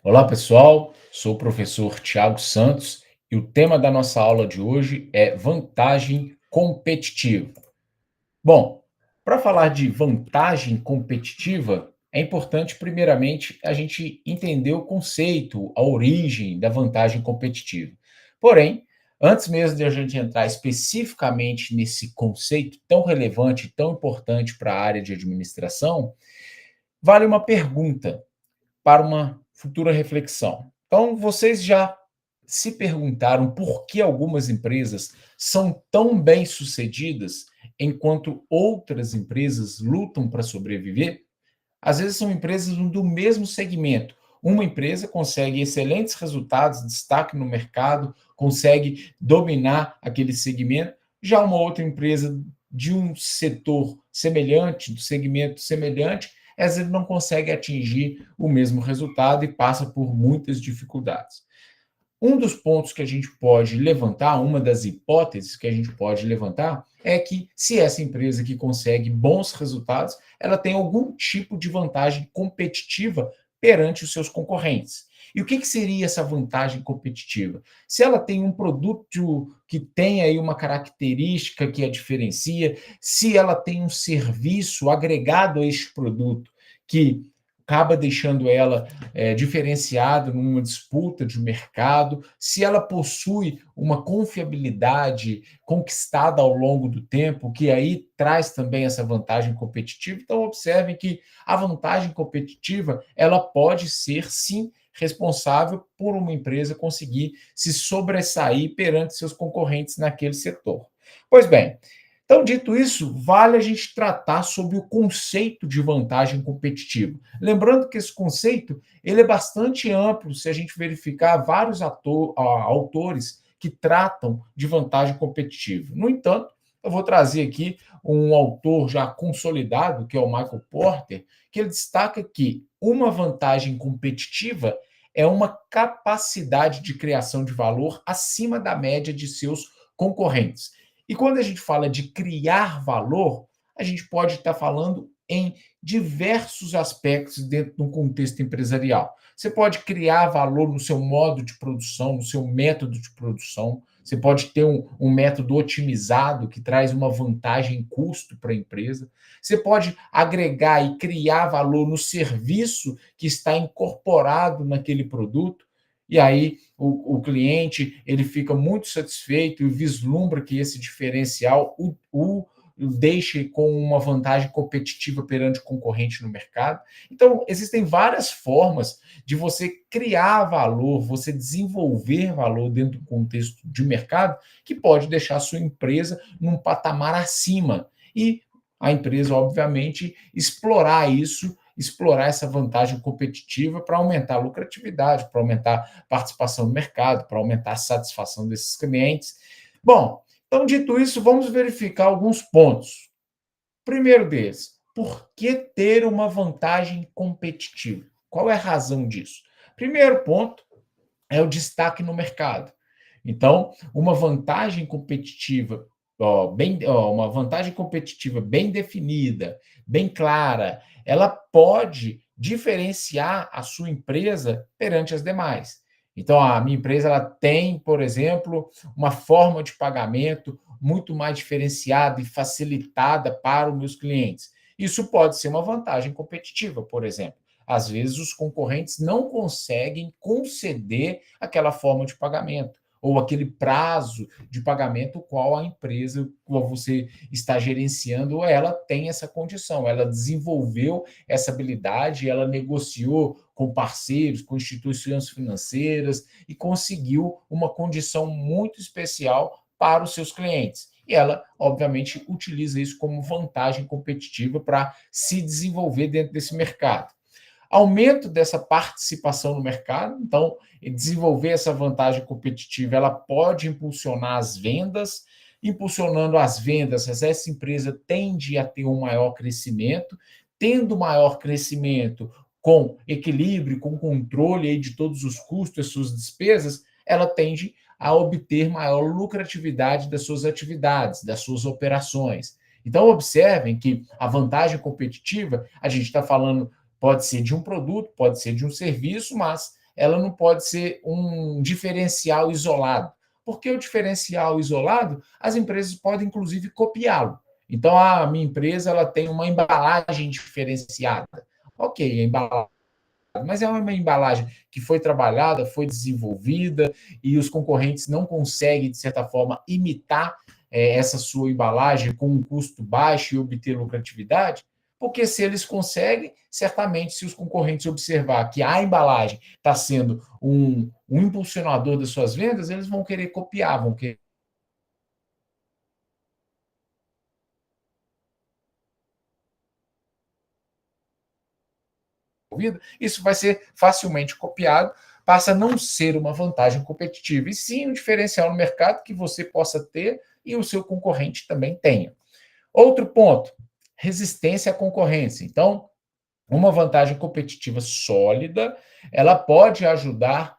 Olá, pessoal. Sou o professor Tiago Santos e o tema da nossa aula de hoje é vantagem competitiva. Bom, para falar de vantagem competitiva, é importante, primeiramente, a gente entender o conceito, a origem da vantagem competitiva. Porém, antes mesmo de a gente entrar especificamente nesse conceito tão relevante, tão importante para a área de administração, vale uma pergunta para uma futura reflexão. Então, vocês já se perguntaram por que algumas empresas são tão bem-sucedidas enquanto outras empresas lutam para sobreviver? Às vezes são empresas do mesmo segmento. Uma empresa consegue excelentes resultados, destaque no mercado, consegue dominar aquele segmento, já uma outra empresa de um setor semelhante, do segmento semelhante, às vezes não consegue atingir o mesmo resultado e passa por muitas dificuldades. Um dos pontos que a gente pode levantar, uma das hipóteses que a gente pode levantar, é que se essa empresa que consegue bons resultados, ela tem algum tipo de vantagem competitiva perante os seus concorrentes. E o que seria essa vantagem competitiva? Se ela tem um produto que tem aí uma característica que a diferencia, se ela tem um serviço agregado a este produto que acaba deixando ela diferenciada numa disputa de mercado, se ela possui uma confiabilidade conquistada ao longo do tempo, que aí traz também essa vantagem competitiva. Então, observem que a vantagem competitiva ela pode ser, sim, responsável por uma empresa conseguir se sobressair perante seus concorrentes naquele setor. Pois bem, então, dito isso, vale a gente tratar sobre o conceito de vantagem competitiva. Lembrando que esse conceito ele é bastante amplo se a gente verificar vários autores que tratam de vantagem competitiva. No entanto, eu vou trazer aqui um autor já consolidado, que é o Michael Porter, que ele destaca que uma vantagem competitiva é uma capacidade de criação de valor acima da média de seus concorrentes. E quando a gente fala de criar valor, a gente pode estar falando em diversos aspectos dentro de um contexto empresarial. Você pode criar valor no seu modo de produção, no seu método de produção. Você pode ter um método otimizado que traz uma vantagem em custo para a empresa. Você pode agregar e criar valor no serviço que está incorporado naquele produto. E aí o cliente ele fica muito satisfeito e vislumbra que esse diferencial o deixe com uma vantagem competitiva perante o concorrente no mercado. Então, existem várias formas de você criar valor, você desenvolver valor dentro do contexto de mercado, que pode deixar a sua empresa num patamar acima. E a empresa, obviamente, explorar essa vantagem competitiva para aumentar a lucratividade, para aumentar a participação no mercado, para aumentar a satisfação desses clientes. Bom, então, dito isso, vamos verificar alguns pontos. Primeiro deles, por que ter uma vantagem competitiva? Qual é a razão disso? Primeiro ponto é o destaque no mercado. Então, uma vantagem competitiva bem definida, bem clara, ela pode diferenciar a sua empresa perante as demais. Então, a minha empresa ela tem, por exemplo, uma forma de pagamento muito mais diferenciada e facilitada para os meus clientes. Isso pode ser uma vantagem competitiva, por exemplo. Às vezes, os concorrentes não conseguem conceder aquela forma de pagamento ou aquele prazo de pagamento qual a empresa qual você está gerenciando, ela tem essa condição, ela desenvolveu essa habilidade, ela negociou com parceiros, com instituições financeiras e conseguiu uma condição muito especial para os seus clientes. E ela, obviamente, utiliza isso como vantagem competitiva para se desenvolver dentro desse mercado. Aumento dessa participação no mercado, então, desenvolver essa vantagem competitiva, ela pode impulsionar as vendas, impulsionando as vendas, essa empresa tende a ter um maior crescimento, tendo maior crescimento com equilíbrio, com controle aí de todos os custos e suas despesas, ela tende a obter maior lucratividade das suas atividades, das suas operações. Então, observem que a vantagem competitiva, a gente está falando pode ser de um produto, pode ser de um serviço, mas ela não pode ser um diferencial isolado. Porque o diferencial isolado, as empresas podem, inclusive, copiá-lo. Então, a minha empresa ela tem uma embalagem diferenciada. Ok, a embalagem, mas é uma embalagem que foi trabalhada, foi desenvolvida e os concorrentes não conseguem, de certa forma, imitar essa sua embalagem com um custo baixo e obter lucratividade, porque se eles conseguem, certamente, se os concorrentes observar que a embalagem está sendo um impulsionador das suas vendas, eles vão querer copiar, vão querer isso vai ser facilmente copiado, passa a não ser uma vantagem competitiva, e sim um diferencial no mercado que você possa ter e o seu concorrente também tenha. Outro ponto, resistência à concorrência. Então, uma vantagem competitiva sólida, ela pode ajudar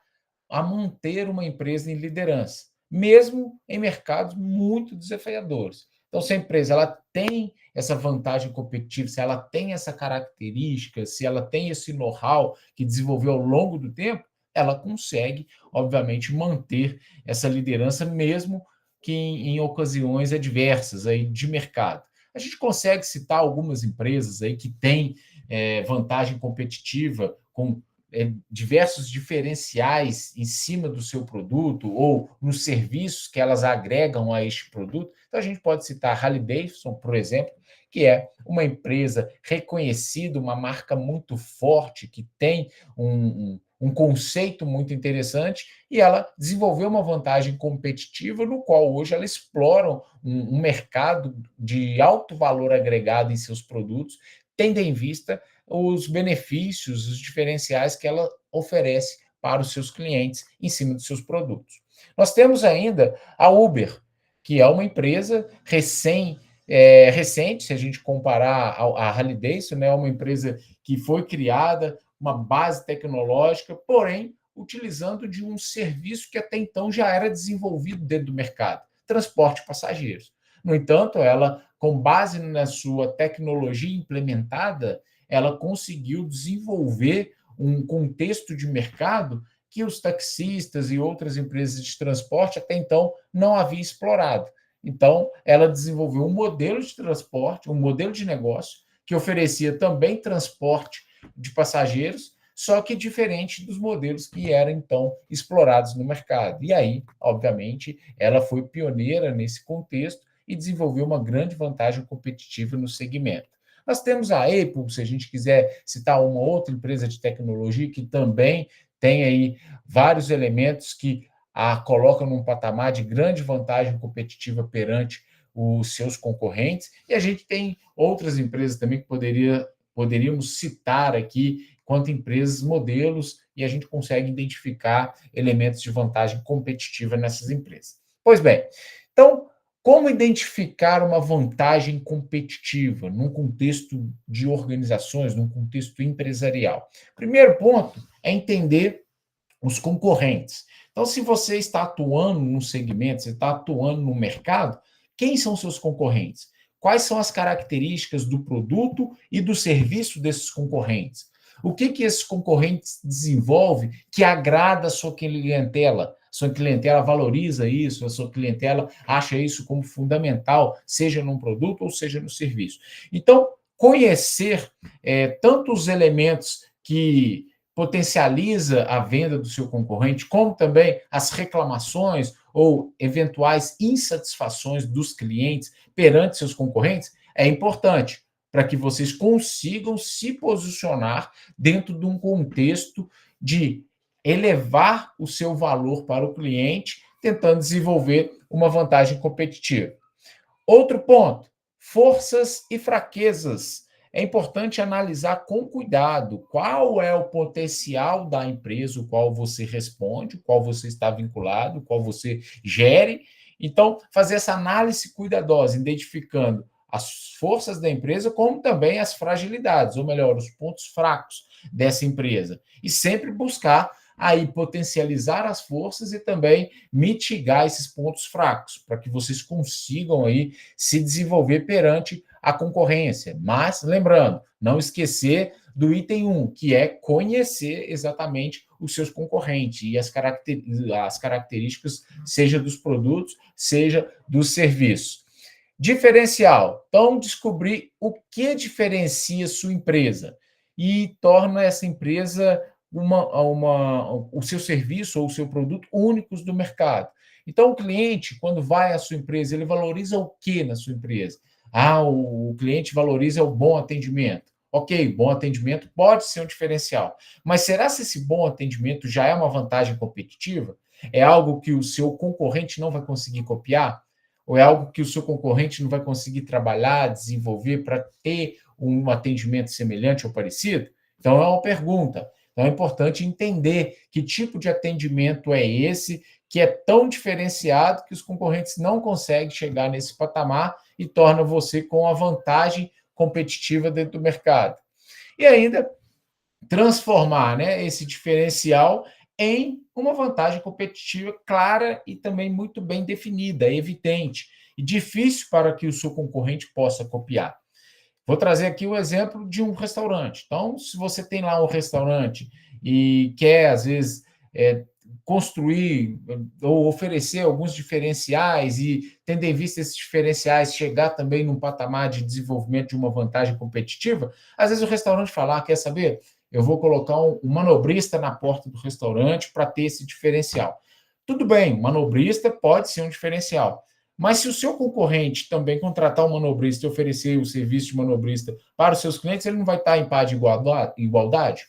a manter uma empresa em liderança, mesmo em mercados muito desafiadores. Então, se a empresa ela tem essa vantagem competitiva, se ela tem essa característica, se ela tem esse know-how que desenvolveu ao longo do tempo, ela consegue, obviamente, manter essa liderança, mesmo que em ocasiões adversas aí de mercado. A gente consegue citar algumas empresas aí que têm vantagem competitiva com diversos diferenciais em cima do seu produto ou nos serviços que elas agregam a este produto. Então, a gente pode citar a Harley-Davidson, por exemplo, que é uma empresa reconhecida, uma marca muito forte, que tem um conceito muito interessante, e ela desenvolveu uma vantagem competitiva no qual hoje ela explora um mercado de alto valor agregado em seus produtos, tendo em vista os benefícios, os diferenciais que ela oferece para os seus clientes em cima dos seus produtos. Nós temos ainda a Uber, que é uma empresa recente, se a gente comparar a Harley Davidson, né, é uma empresa que foi criada, uma base tecnológica, porém utilizando de um serviço que até então já era desenvolvido dentro do mercado, transporte de passageiros. No entanto, ela, com base na sua tecnologia implementada, ela conseguiu desenvolver um contexto de mercado que os taxistas e outras empresas de transporte até então não haviam explorado. Então, ela desenvolveu um modelo de transporte, um modelo de negócio que oferecia também transporte de passageiros, só que diferente dos modelos que eram então explorados no mercado. E aí, obviamente, ela foi pioneira nesse contexto e desenvolveu uma grande vantagem competitiva no segmento. Nós temos a Apple, se a gente quiser citar uma outra empresa de tecnologia que também tem aí vários elementos que a colocam num patamar de grande vantagem competitiva perante os seus concorrentes. E a gente tem outras empresas também que poderíamos citar aqui quanto empresas, modelos, e a gente consegue identificar elementos de vantagem competitiva nessas empresas. Pois bem, então, como identificar uma vantagem competitiva num contexto de organizações, num contexto empresarial? Primeiro ponto é entender os concorrentes. Então, se você está atuando num segmento, você está atuando no mercado, quem são seus concorrentes? Quais são as características do produto e do serviço desses concorrentes? O que esses concorrentes desenvolvem que agrada a sua clientela? Sua clientela valoriza isso, a sua clientela acha isso como fundamental, seja num produto ou seja no serviço. Então, conhecer tanto os elementos que potencializa a venda do seu concorrente, como também as reclamações ou eventuais insatisfações dos clientes perante seus concorrentes, é importante para que vocês consigam se posicionar dentro de um contexto de elevar o seu valor para o cliente, tentando desenvolver uma vantagem competitiva. Outro ponto, forças e fraquezas. É importante analisar com cuidado qual é o potencial da empresa, o qual você responde, o qual você está vinculado, o qual você gere. Então, fazer essa análise cuidadosa, identificando as forças da empresa, como também as fragilidades, ou melhor, os pontos fracos dessa empresa. E sempre buscar aí potencializar as forças e também mitigar esses pontos fracos, para que vocês consigam aí se desenvolver perante a concorrência. Mas, lembrando, não esquecer do item 1, que é conhecer exatamente os seus concorrentes e as características, seja dos produtos, seja dos serviços. Diferencial. Então, descobrir o que diferencia sua empresa e torna essa empresa o seu serviço ou o seu produto únicos do mercado. Então, o cliente, quando vai à sua empresa, ele valoriza o que na sua empresa? O cliente valoriza o bom atendimento. Ok, bom atendimento pode ser um diferencial, mas será se esse bom atendimento já é uma vantagem competitiva? É algo que o seu concorrente não vai conseguir copiar? Ou é algo que o seu concorrente não vai conseguir trabalhar, desenvolver para ter um atendimento semelhante ou parecido? Então, é uma pergunta. Então, é importante entender que tipo de atendimento é esse, que é tão diferenciado que os concorrentes não conseguem chegar nesse patamar e torna você com a vantagem competitiva dentro do mercado. E ainda transformar, né, esse diferencial em uma vantagem competitiva clara e também muito bem definida, evidente, e difícil para que o seu concorrente possa copiar. Vou trazer aqui o exemplo de um restaurante. Então, se você tem lá um restaurante e quer, às vezes, construir ou oferecer alguns diferenciais e, tendo em vista esses diferenciais, chegar também num patamar de desenvolvimento de uma vantagem competitiva, às vezes o restaurante fala, quer saber? Eu vou colocar um manobrista na porta do restaurante para ter esse diferencial. Tudo bem, manobrista pode ser um diferencial, mas se o seu concorrente também contratar um manobrista e oferecer o serviço de manobrista para os seus clientes, ele não vai estar em paz de igualdade?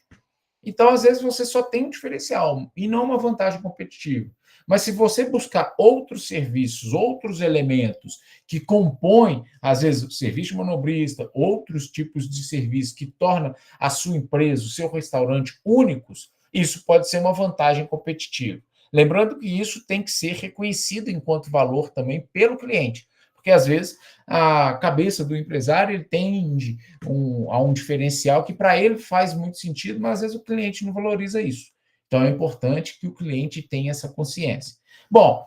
Então, às vezes, você só tem um diferencial e não uma vantagem competitiva. Mas se você buscar outros serviços, outros elementos que compõem, às vezes, o serviço de manobrista, outros tipos de serviços que tornam a sua empresa, o seu restaurante únicos, isso pode ser uma vantagem competitiva. Lembrando que isso tem que ser reconhecido enquanto valor também pelo cliente, porque às vezes a cabeça do empresário ele tende a um diferencial que para ele faz muito sentido, mas às vezes o cliente não valoriza isso. Então é importante que o cliente tenha essa consciência. Bom,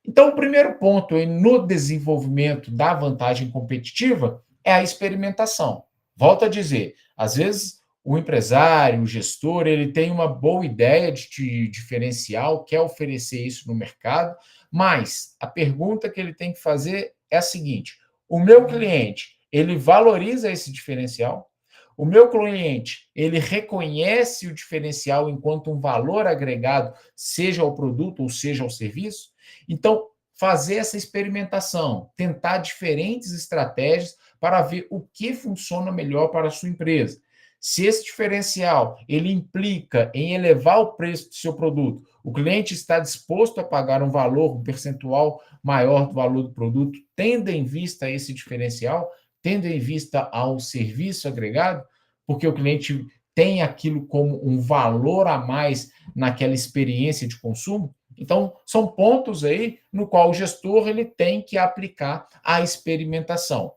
então o primeiro ponto no desenvolvimento da vantagem competitiva é a experimentação. Volto a dizer, às vezes o empresário, o gestor, ele tem uma boa ideia de diferencial, quer oferecer isso no mercado, mas a pergunta que ele tem que fazer é a seguinte: o meu cliente, ele valoriza esse diferencial? O meu cliente, ele reconhece o diferencial enquanto um valor agregado, seja ao produto ou seja ao serviço? Então, fazer essa experimentação, tentar diferentes estratégias para ver o que funciona melhor para a sua empresa. Se esse diferencial ele implica em elevar o preço do seu produto, o cliente está disposto a pagar um valor, um percentual maior do valor do produto, tendo em vista esse diferencial, tendo em vista ao serviço agregado, porque o cliente tem aquilo como um valor a mais naquela experiência de consumo. Então, são pontos aí no qual o gestor ele tem que aplicar a experimentação.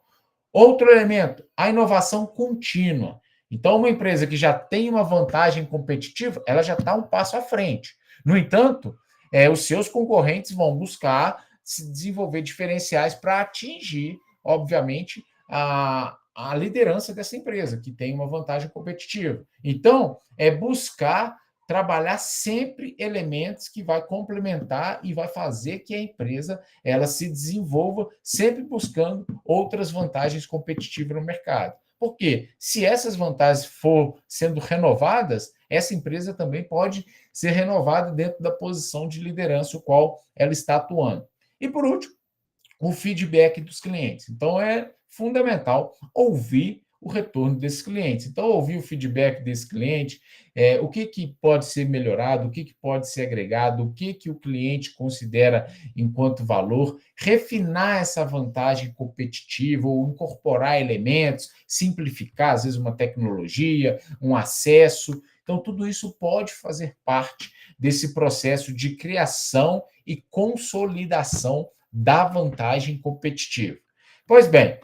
Outro elemento, a inovação contínua. Então, uma empresa que já tem uma vantagem competitiva, ela já está um passo à frente. No entanto, os seus concorrentes vão buscar se desenvolver diferenciais para atingir, obviamente, a liderança dessa empresa, que tem uma vantagem competitiva. Então, é buscar trabalhar sempre elementos que vai complementar e vai fazer que a empresa ela se desenvolva, sempre buscando outras vantagens competitivas no mercado. Porque se essas vantagens for sendo renovadas, essa empresa também pode ser renovada dentro da posição de liderança o qual ela está atuando. E por último, o feedback dos clientes. Então, é fundamental ouvir o retorno desses clientes. Então, ouvir o feedback desse cliente, o que pode ser melhorado, o que pode ser agregado, o que o cliente considera enquanto valor, refinar essa vantagem competitiva ou incorporar elementos, simplificar, às vezes, uma tecnologia, um acesso. Então, tudo isso pode fazer parte desse processo de criação e consolidação da vantagem competitiva. Pois bem,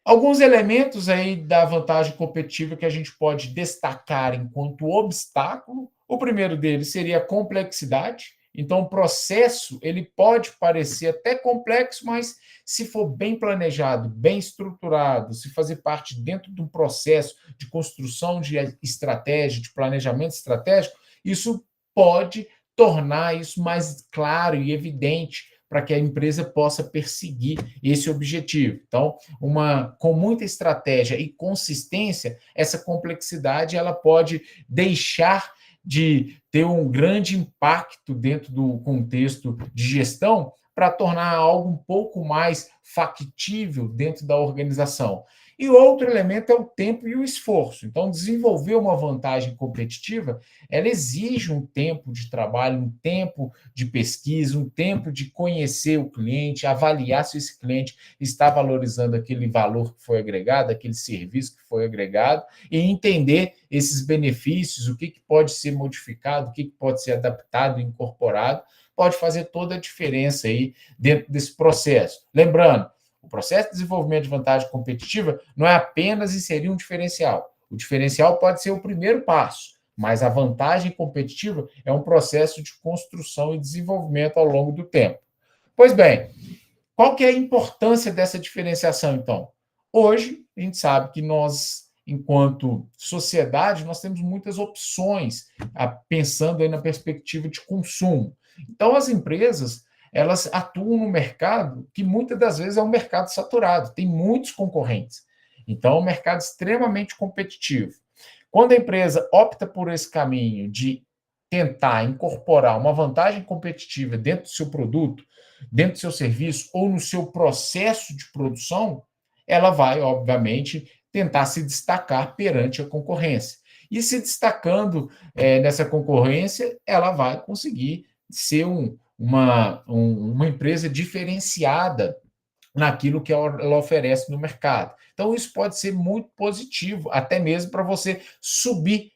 alguns elementos aí da vantagem competitiva que a gente pode destacar enquanto obstáculo. O primeiro deles seria a complexidade. Então, o processo ele pode parecer até complexo, mas se for bem planejado, bem estruturado, se fazer parte dentro de um processo de construção de estratégia, de planejamento estratégico, isso pode tornar isso mais claro e evidente para que a empresa possa perseguir esse objetivo. Então, com muita estratégia e consistência, essa complexidade ela pode deixar de ter um grande impacto dentro do contexto de gestão para tornar algo um pouco mais factível dentro da organização. E outro elemento é o tempo e o esforço. Então, desenvolver uma vantagem competitiva, ela exige um tempo de trabalho, um tempo de pesquisa, um tempo de conhecer o cliente, avaliar se esse cliente está valorizando aquele valor que foi agregado, aquele serviço que foi agregado, e entender esses benefícios, o que pode ser modificado, o que pode ser adaptado, incorporado, pode fazer toda a diferença aí dentro desse processo. Lembrando, o processo de desenvolvimento de vantagem competitiva não é apenas inserir um diferencial. O diferencial pode ser o primeiro passo, mas a vantagem competitiva é um processo de construção e desenvolvimento ao longo do tempo. Pois bem, qual que é a importância dessa diferenciação, então? Hoje, a gente sabe que nós, enquanto sociedade, nós temos muitas opções, pensando aí na perspectiva de consumo. Então, as empresas, elas atuam no mercado que muitas das vezes é um mercado saturado, tem muitos concorrentes. Então, é um mercado extremamente competitivo. Quando a empresa opta por esse caminho de tentar incorporar uma vantagem competitiva dentro do seu produto, dentro do seu serviço ou no seu processo de produção, ela vai, obviamente, tentar se destacar perante a concorrência. E se destacando nessa concorrência, ela vai conseguir ser uma empresa diferenciada naquilo que ela oferece no mercado. Então, isso pode ser muito positivo, até mesmo para você subir,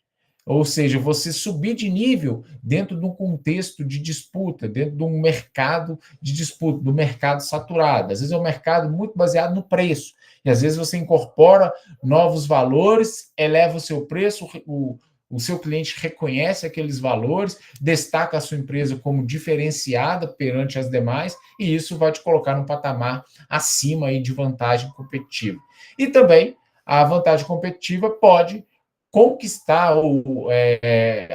ou seja, você subir de nível dentro de um contexto de disputa, dentro de um mercado de disputa, do mercado saturado. Às vezes é um mercado muito baseado no preço, e às vezes você incorpora novos valores, eleva o seu preço, o seu cliente reconhece aqueles valores, destaca a sua empresa como diferenciada perante as demais, e isso vai te colocar num patamar acima aí de vantagem competitiva. E também a vantagem competitiva pode conquistar ou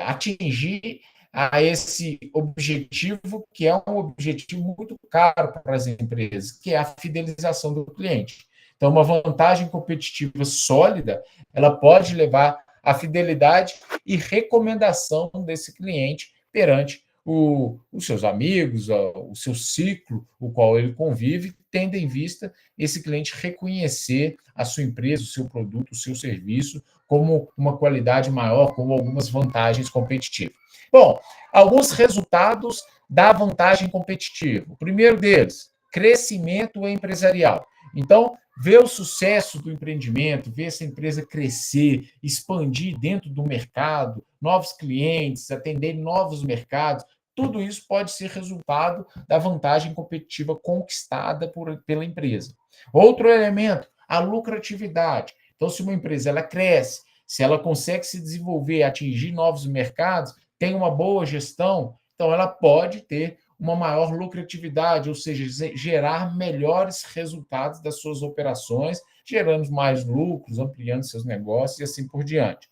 atingir a esse objetivo, que é um objetivo muito caro para as empresas, que é a fidelização do cliente. Então, uma vantagem competitiva sólida, ela pode levar à fidelidade e recomendação desse cliente perante os seus amigos, o seu ciclo, o qual ele convive, tendo em vista esse cliente reconhecer a sua empresa, o seu produto, o seu serviço como uma qualidade maior, com algumas vantagens competitivas. Bom, alguns resultados da vantagem competitiva. O primeiro deles, crescimento empresarial. Então, ver o sucesso do empreendimento, ver essa empresa crescer, expandir dentro do mercado, novos clientes, atender novos mercados, tudo isso pode ser resultado da vantagem competitiva conquistada pela empresa. Outro elemento, a lucratividade. Então, se uma empresa ela cresce, se ela consegue se desenvolver, atingir novos mercados, tem uma boa gestão, então ela pode ter uma maior lucratividade, ou seja, gerar melhores resultados das suas operações, gerando mais lucros, ampliando seus negócios e assim por diante.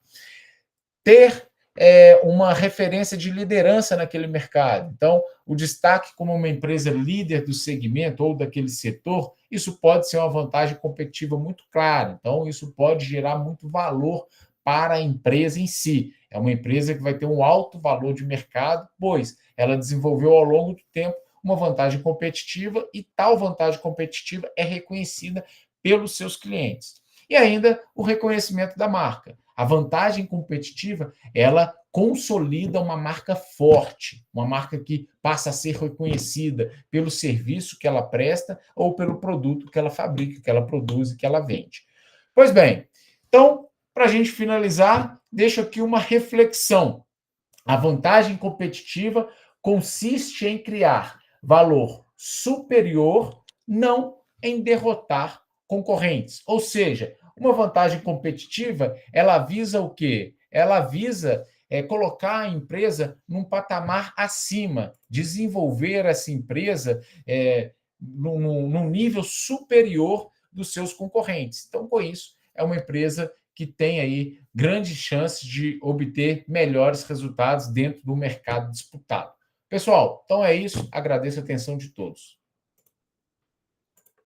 Ter uma referência de liderança naquele mercado. Então, o destaque como uma empresa líder do segmento ou daquele setor, isso pode ser uma vantagem competitiva muito clara. Então, isso pode gerar muito valor para a empresa em si. É uma empresa que vai ter um alto valor de mercado, pois ela desenvolveu ao longo do tempo uma vantagem competitiva e tal vantagem competitiva é reconhecida pelos seus clientes. E ainda o reconhecimento da marca. A vantagem competitiva, ela consolida uma marca forte, uma marca que passa a ser reconhecida pelo serviço que ela presta ou pelo produto que ela fabrica, que ela produz e que ela vende. Pois bem, então, para a gente finalizar, deixo aqui uma reflexão. A vantagem competitiva consiste em criar valor superior, não em derrotar concorrentes. Ou seja, uma vantagem competitiva, ela visa o quê? Ela visa colocar a empresa num patamar acima, desenvolver essa empresa num nível superior dos seus concorrentes. Então, com isso, é uma empresa que tem aí grandes chances de obter melhores resultados dentro do mercado disputado. Pessoal, então é isso. Agradeço a atenção de todos.